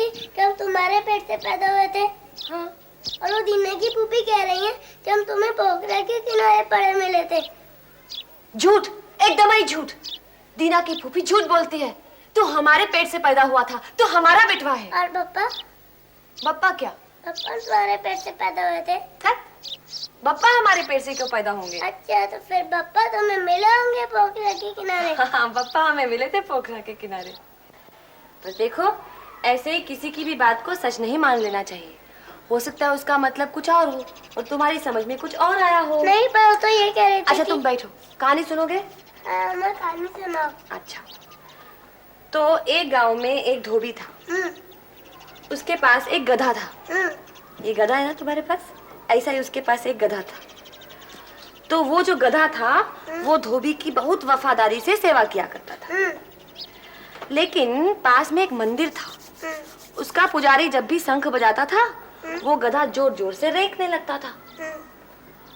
थी कि हम तुम्हारे पेट से पैदा हुए थे। हाँ। और वो दीना की फूफी कह रही है कि हम तुम्हें पोखरा के किनारे पड़े मिले थे। झूठ, एकदम ही झूठ। दीना की फूफी झूठ बोलती है। तू हमारे पेट से पैदा हुआ था, तो हमारा बेटवा है। और पप्पा? पप्पा क्या? पप्पा तुम्हारे पेट से पैदा हुए थे। पप्पा हमारे पेट से क्यों पैदा होंगे? अच्छा, तो फिर पप्पा तुम्हें मिले होंगे पोखरा के किनारे। हाँ, पप्पा हमें मिले थे पोखरा के किनारे। पर देखो, ऐसे ही किसी की भी बात को सच नहीं मान लेना चाहिए। हो सकता है उसका मतलब कुछ और हो और तुम्हारी समझ में कुछ और आया हो। नहीं, पर तो ये कह रही थी। अच्छा, तुम बैठो, कहानी सुनोगे? मैं कहानी सुनाओ। अच्छा, तो एक गांव में एक धोबी था। उसके पास एक गधा था। ये गधा है ना तुम्हारे पास? ऐसा ही उसके पास एक गधा था। तो वो जो गधा था वो धोबी की बहुत वफादारी से सेवा किया करता था। लेकिन पास में एक मंदिर था। उसका पुजारी जब भी शंख बजाता था वो गधा जोर जोर से रेंकने लगता था।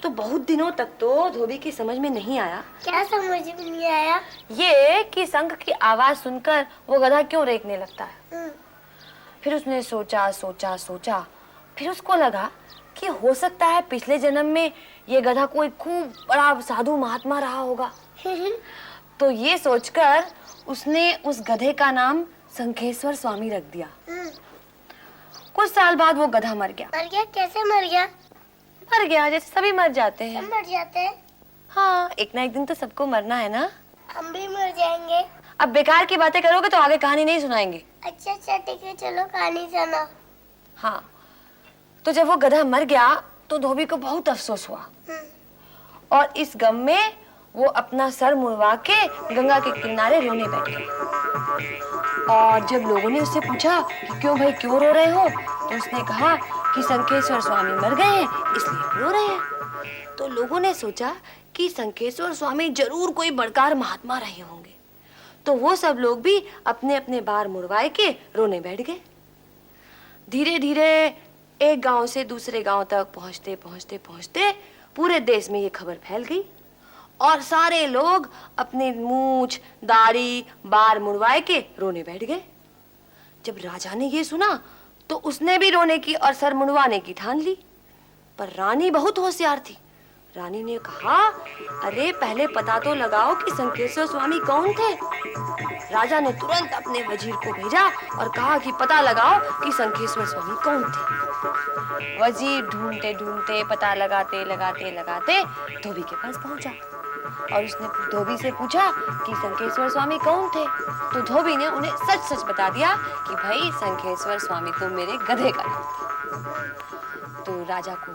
तो बहुत दिनों तक तो धोबी की समझ में नहीं आया। क्या समझ में नहीं आया? ये कि शंख की आवाज सुनकर वो गधा क्यों रेंकने लगता है। फिर उसने सोचा सोचा सोचा, फिर उसको लगा कि हो सकता है पिछले जन्म में ये गधा कोई खूब बड़ा साधु महात्मा रहा होगा। तो ये सोचकर उसने उस गधे का नाम शंखेश्वर स्वामी रख दिया। कुछ साल बाद वो गधा मर गया। मर गया? कैसे मर गया? मर गया जैसे सभी मर जाते हैं। हम मर जाते हैं? हाँ, एक ना एक दिन तो सबको मरना है ना। हम भी मर जाएंगे। अब बेकार की बातें करोगे तो आगे कहानी नहीं सुनाएंगे। अच्छा अच्छा, ठीक है, चलो कहानी सुनाओ। हाँ, तो जब वो गधा मर गया तो धोबी को बहुत अफसोस हुआ और इस गम में वो अपना सर मुड़वा के गंगा के किनारे रोने बैठ गया। और जब लोगों ने उससे पूछा कि क्यों भाई, क्यों रो रहे हो, तो उसने कहा कि शंखेश्वर स्वामी मर गए हैं इसलिए रो रहे हैं। तो लोगों ने सोचा कि शंखेश्वर स्वामी जरूर कोई बड़कार महात्मा रहे होंगे। तो वो सब लोग भी अपने अपने बार मुड़वाए के रोने बैठ गए। धीरे धीरे एक गांव से दूसरे गांव तक पहुंचते पहुंचते पहुंचते पूरे देश में ये खबर फैल गई और सारे लोग अपनी मूंछ दाढ़ी बार मुड़वाए के रोने बैठ गए। जब राजा ने ये सुना तो उसने भी रोने की और सर मुड़वाने की ठान ली। पर रानी बहुत होशियार थी। रानी ने कहा, अरे पहले पता तो लगाओ कि शंखेश्वर स्वामी कौन थे। राजा ने तुरंत अपने वजीर को भेजा और कहा कि पता लगाओ कि शंखेश्वर स्वामी कौन थे। वजीर ढूंढते ढूंढते पता लगाते लगाते लगाते धोबी के पास पहुंचा और उसने धोबी से पूछा कि शंखेश्वर स्वामी कौन थे। तो धोबी ने उन्हें सच सच बता दिया कि भाई शंखेश्वर स्वामी तो मेरे गधे का नाम था। तो राजा को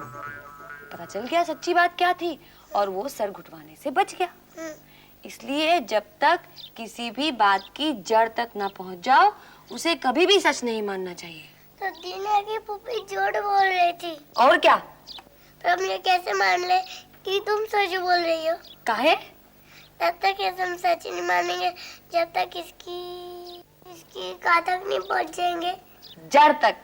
पता चल गया सच्ची बात क्या थी और वो सर घुटवाने से बच गया। इसलिए जब तक किसी भी बात की जड़ तक ना पहुंच जाओ उसे कभी भी सच नहीं मानना चाहिए। तो दीना की फूफी झूठ बोल रही थी। और क्या? तो हम ये कैसे मान ले कि तुम सच बोल रही हो? काहे? तब तक ये हम सच नहीं मानेंगे जब तक इसकी कहाँ तक नहीं पहुँच जाएंगे। जड़ तक।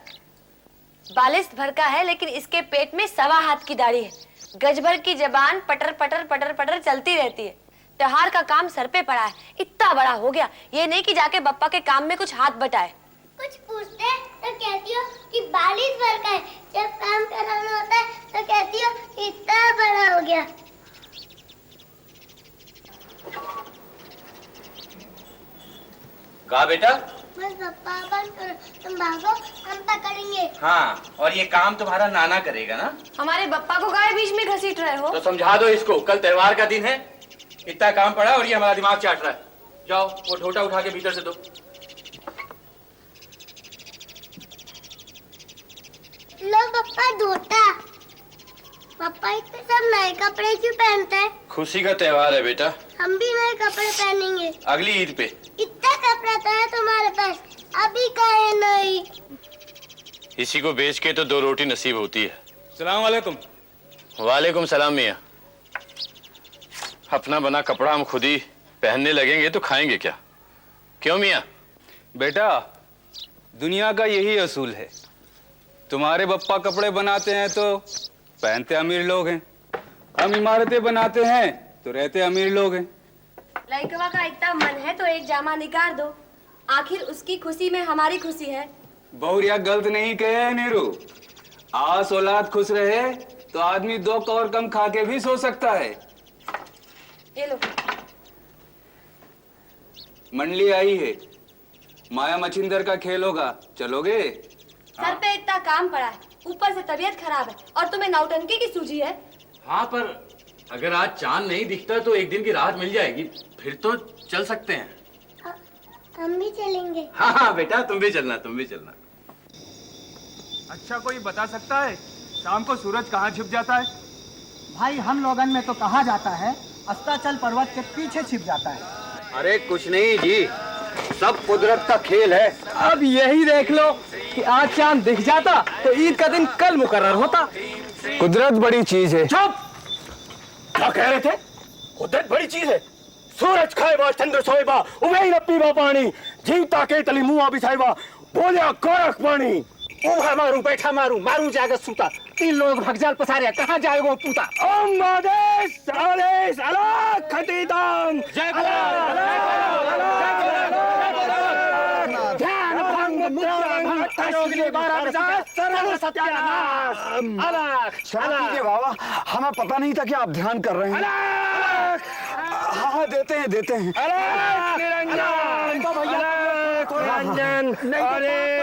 बालिश भर का है लेकिन इसके पेट में 1.25 हाथ की दाढ़ी है। गज भर की जबान पटर पटर पटर पटर चलती रहती है। त्योहार का काम सर पे पड़ा है, इतना बड़ा हो गया, ये नहीं कि जाके बप्पा के काम में कुछ हाथ बटाए। कुछ पूछते तो कहती हो कि 42 भर का है, जब काम कराना होता है तो कहती हो कि इतना बड़ा हो गया। कहा बेटा? बस पप्पा बंद करो, तुम भागो, हम पकड़ेंगे। हाँ, और ये काम तुम्हारा नाना करेगा ना? हमारे बप्पा को काहे बीच में घसीट रहे हो? तो समझा दो इसको, कल त्योहार का दिन है, इतना काम पड़ा और ये हमारा दिमाग चाट रहा है। जाओ वो ढोटा उठा के भीतर से दो। लो पप्पा ढोटा। पप्पा इतने सब नए कपड़े क्यों पहनते हैं? खुशी का त्योहार है बेटा। हम भी नए कपड़े पहनेंगे अगली ईद पे। इतना कपड़ा तो है तुम्हारे पास, अभी काहे नहीं? इसी को बेच के तो 2 रोटी नसीब होती है। सलाम वालेकुम। वालेकुम सलाम मियाँ। अपना बना कपड़ा हम खुद ही पहनने लगेंगे तो खाएंगे क्या? क्यों मियाँ? बेटा, दुनिया का यही असूल है, तुम्हारे बप्पा कपड़े बनाते हैं तो पहनते अमीर लोग हैं, हम इमारतें बनाते हैं तो रहते अमीर लोग हैं। लड़कवा का इतना मन है तो एक जामा निकाल दो, आखिर उसकी खुशी में हमारी खुशी है। बहुरिया गलत नहीं कहे है नीरू। आस औलाद खुश रहे तो आदमी 2 कौर कम खा के भी सो सकता है। ये लो। मंडली आई है, माया मछिंदर का खेल होगा, चलोगे? सर पे इतना काम पड़ा है, ऊपर से तबीयत खराब है और तुम्हें नौटंकी की सूझी है। हाँ, पर अगर आज चांद नहीं दिखता तो एक दिन की राहत मिल जाएगी, फिर तो चल सकते हैं। हम भी चलेंगे। हाँ हाँ बेटा, तुम भी चलना, तुम भी चलना। अच्छा, कोई बता सकता है शाम को सूरज कहाँ छिप जाता है? भाई हम लोगन में तो कहा जाता है अस्ताचल पर्वत के पीछे छिप जाता है। अरे कुछ नहीं जी, सब कुदरत का खेल है। अब यही देख लो कि आज चांद दिख जाता तो ईद का दिन कल मुकर्रर होता। कुदरत बड़ी चीज है। चुप! क्या कह रहे थे? कुदरत बड़ी चीज है। सूरज खाएबा, चंद्र सोएबा, उबे न पीबा पानी, जीवता के तली मुआ बिछाएबा, बोलिया गोरख पानी। उभा मारू, बैठा मारू, मारू जाकर सूता, 3 लोग भगजाल पसारे, कहाँ जाएगा पूता। ओम आदेश, आदेश, अलग खतीदान, जय ध्यान भंग, मुद्रा भंग, 12 बजा, सर्व सत्यानाश, अलग, अलग। बाबा, हमें पता नहीं था कि आप ध्यान कर रहे हैं। हाँ, देते हैं। अलग निरंजन, निरंजन,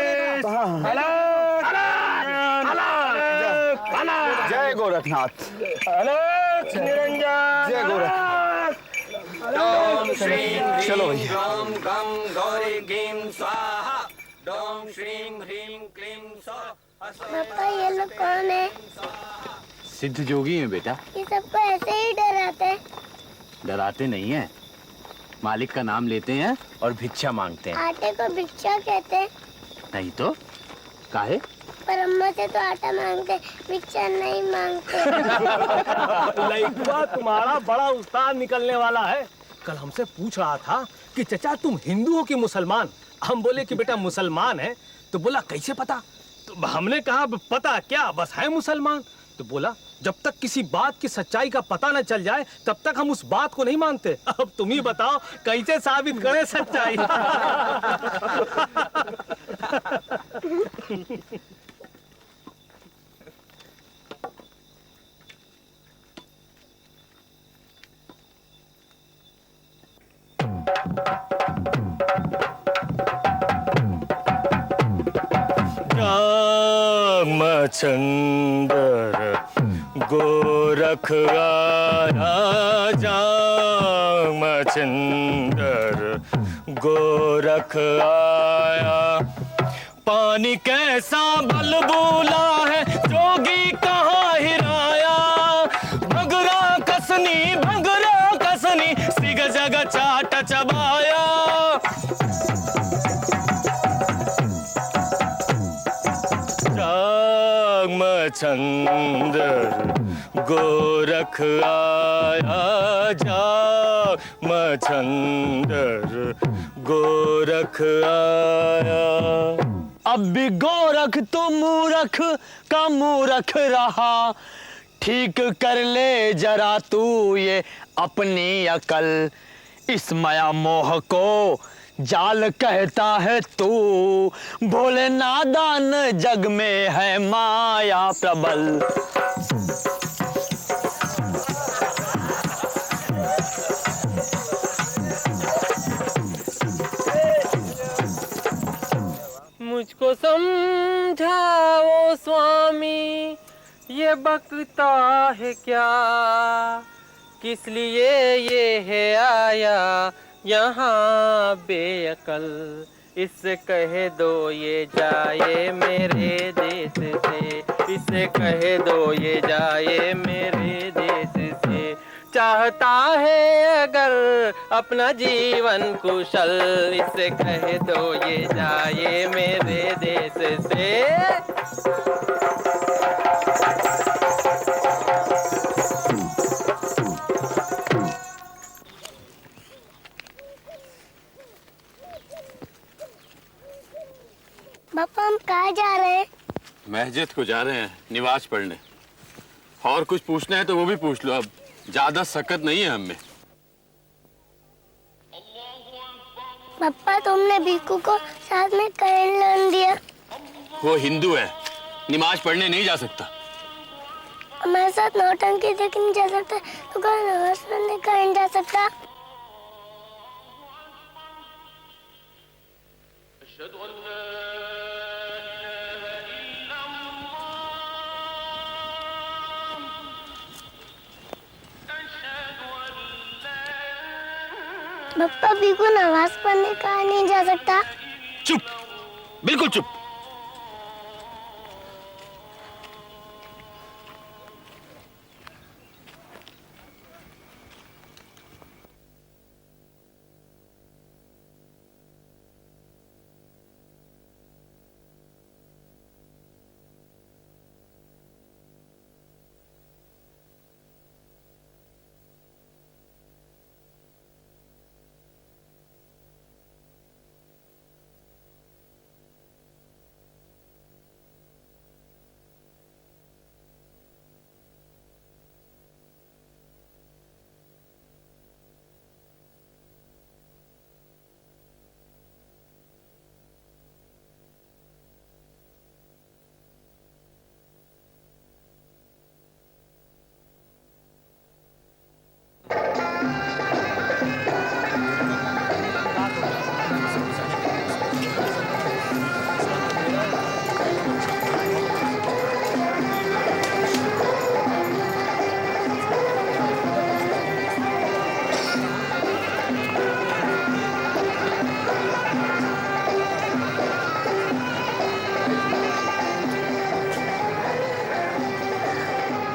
जय गोरखनाथ। अलग निरंजन, जय गोरख। डोम श्रीं चलो ह्रीं भैया। रोम गम गौरी गीं स्वाहा। डोम श्रीं ह्रीं क्लीं स्वाहा। पापा ये लोग कौन है? सिद्ध जोगी हैं बेटा। ये सबको ऐसे ही डराते हैं। डराते नहीं हैं, मालिक का नाम लेते हैं और भिक्षा मांगते हैं। आटे को भिक्षा कहते हैं। नहीं तो काहे? पर अम्मा से तो आटा मांगते, भिक्षा नहीं मांगते। लइकवा तुम्हारा बड़ा उस्ताद निकलने वाला है। कल हमसे पूछ रहा था कि चचा तुम हिंदू हो कि मुसलमान? हम बोले कि बेटा मुसलमान है। तो बोला कैसे पता? तो हमने कहा पता क्या, बस है मुसलमान। तो बोला जब तक किसी बात की सच्चाई का पता न चल जाए तब तक हम उस बात को नहीं मानते। अब तुम ही बताओ कैसे साबित करें सच्चाई। रामचंद्र गोरख आया, रामचंद्र गोरख आया। पानी कैसा बलबूला है, जोगी कहाँ हिराया। भंगरा कसनी सिग जग चाट चबाया। रामचंद्र गोरख आया, रामचंद्र गोरख आया। अब भी गोरख तो मूरख का मूरख रहा। ठीक कर ले जरा तू ये अपनी अकल। इस माया मोह को जाल कहता है तू। भोले नादान जग में है माया प्रबल। मुझको समझाओ स्वामी, ये बकता है क्या? किस लिए ये है आया यहाँ बेअकल? इससे कह दो ये जाए मेरे देश से। इससे कह दो ये जाए मेरे देश से। चाहता है अगर अपना जीवन कुशल, इससे कह दो ये जाए मेरे देश से। पापा हम कहाँ जा रहे हैं? मस्जिद को जा रहे हैं, निवाज पढ़ने। और कुछ पूछना है तो वो भी पूछ लो, अब ज्यादा सकत नहीं है हमें। पापा तुमने भीकू को साथ में करेंट लोन दिया। वो हिंदू है, नमाज पढ़ने नहीं जा सकता। हमारे साथ नौटंकी देख नहीं जा सकता तो कोई नमाज पढ़ने कहीं नहीं जा सकता। पप्पा भी को नमाज पढ़ने कहीं नहीं जा सकता। चुप, बिल्कुल चुप।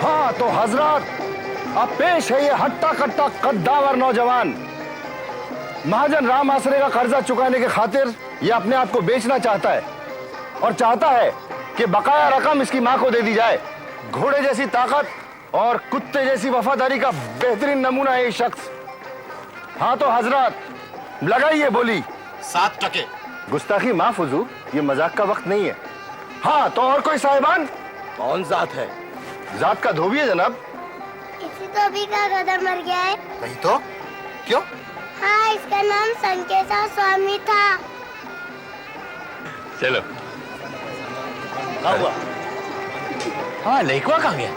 हाँ तो हजरत, अब पेश है ये हट्टा कट्टा कद्दावर नौजवान। महाजन राम आसरे का कर्जा चुकाने के खातिर ये अपने आप को बेचना चाहता है और चाहता है कि बकाया रकम इसकी मां को दे दी जाए। घोड़े जैसी ताकत और कुत्ते जैसी वफादारी का बेहतरीन नमूना है ये शख्स। हाँ तो हजरत, लगाइए बोली। 7 टके। गुस्ताखी माफ हुजूर, ये मजाक का वक्त नहीं है। हाँ तो और कोई साहिबान? कौन जात है? जात का धोबी है जनाब। इसी धोबी का गधा मर गया है। नहीं तो क्यों? हाँ, इसका नाम संकेता स्वामी था। चलो। क्या हुआ? हाँ, लड़का कहाँ गया?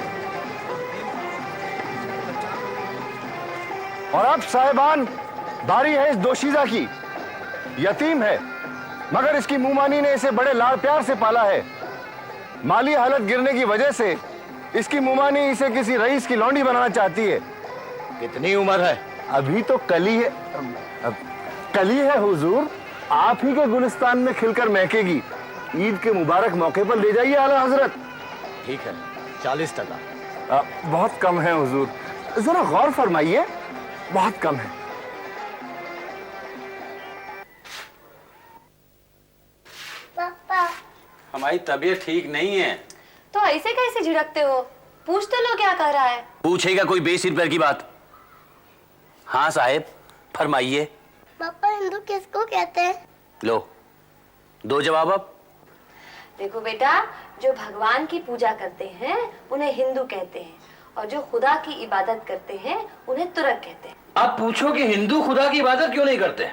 और अब साहिबान, बारी है इस दोशीजा की। यतीम है मगर इसकी मुमानी ने इसे बड़े लाड़ प्यार से पाला है। माली हालत गिरने की वजह से इसकी मुमानी इसे किसी रईस की लौंडी बनाना चाहती है। कितनी उम्र है? अभी तो कली है, कली है हुजूर। आप ही के गुलिस्तान में खिलकर महकेगी। ईद के मुबारक मौके पर ले जाइए आला हजरत। ठीक है, 40 टका। बहुत कम है हुजूर, जरा गौर फरमाइए, बहुत कम है। पापा, हमारी तबीयत ठीक नहीं है। तो ऐसे कैसे झिड़कते हो? पूछ तो लो क्या कह रहा है। पूछेगा कोई 20 रुपए की बात? हाँ साहेब, फरमाइए। पापा हिंदू किसको कहते हैं? लो, दो जवाब अब। देखो बेटा, जो भगवान की पूजा करते हैं उन्हें हिंदू कहते हैं और जो खुदा की इबादत करते हैं उन्हें तुरक कहते हैं। आप पूछो कि हिंदू खुदा की इबादत क्यों नहीं करते?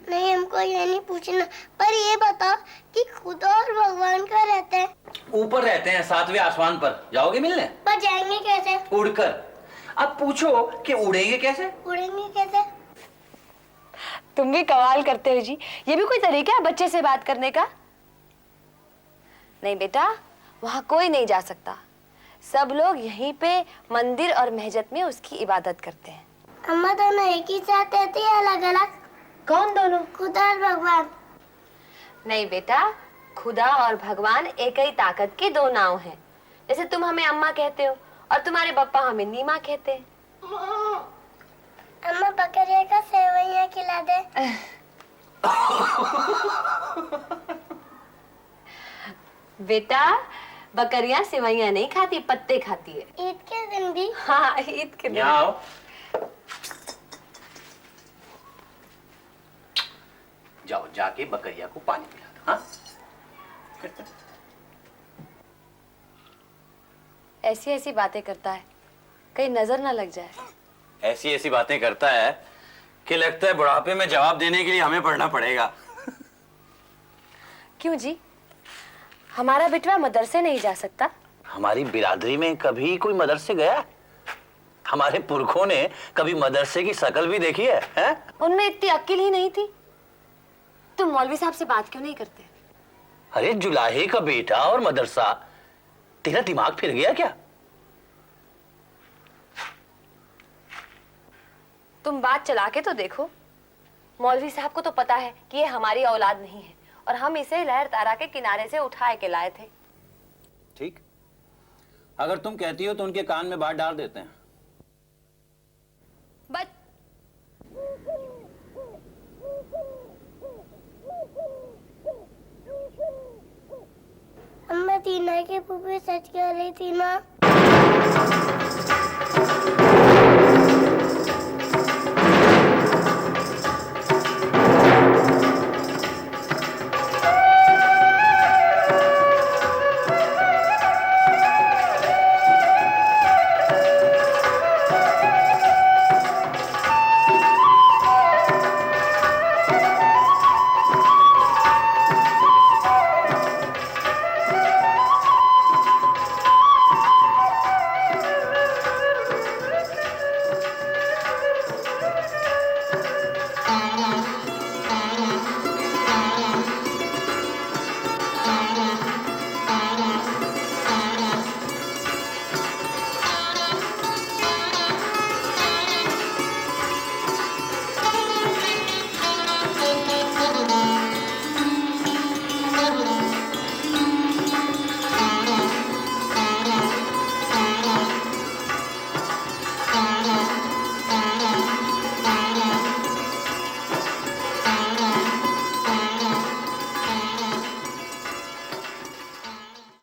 नहीं, हमको ये नहीं पूछना, पर ये बताओ कि खुदा और भगवान कहाँ रहते हैं? ऊपर रहते हैं, 7वें आसमान पर। जाओगे मिलने? पर जाएंगे कैसे? उड़कर। अब पूछो कि उड़ेंगे कैसे? उड़ेंगे कैसे? तुम भी कमाल करते हो जी। ये भी कोई तरीका है बच्चे से बात करने का? नहीं बेटा, वहाँ कोई नहीं जा सकता। सब लोग यहीं पे मंदिर और मस्जिद में उसकी इबादत करते हैं। अम्मा दोनों एक ही साथ रहते हैं अलग अलग? कौन दोनों? खुदा और भगवान। नहीं बेटा, खुदा और भगवान एक ही ताकत के दो नाव हैं। जैसे तुम हमें अम्मा कहते हो और तुम्हारे पापा हमें नीमा कहते हैं। अम्मा बकरिया का सेवइयां खिला दे। बेटा, बकरियां सेवइयां नहीं खाती, पत्ते खाती है। ईद के दिन भी? हाँ, ईद के दिन। यहाँ आओ। जाओ, जाके बकरिया को पानी पिला दो। हाँ? ऐसी ऐसी बातें करता है, कहीं नजर ना लग जाए। ऐसी ऐसी बातें करता है कि लगता है बुढ़ापे में जवाब देने के लिए हमें पढ़ना पड़ेगा। क्यों जी? हमारा बिटवा मदरसे नहीं जा सकता? हमारी बिरादरी में कभी कोई मदरसे गया? हमारे पुरखों ने कभी मदरसे की शकल भी देखी है, हैं? उनमें इतनी अक्ल ही नहीं थी। तुम मौलवी साहब से बात क्यों नहीं करते? अरे जुलाहे का बेटा और मदरसा, तेरा दिमाग फिर गया क्या? तुम बात चला के तो देखो। मौलवी साहब को तो पता है कि ये हमारी औलाद नहीं है और हम इसे लहर तारा के किनारे से उठाए के लाए थे। ठीक, अगर तुम कहती हो तो उनके कान में बात डाल देते हैं। बट अम्मा टीना की फूफी सच कह रही थी ना।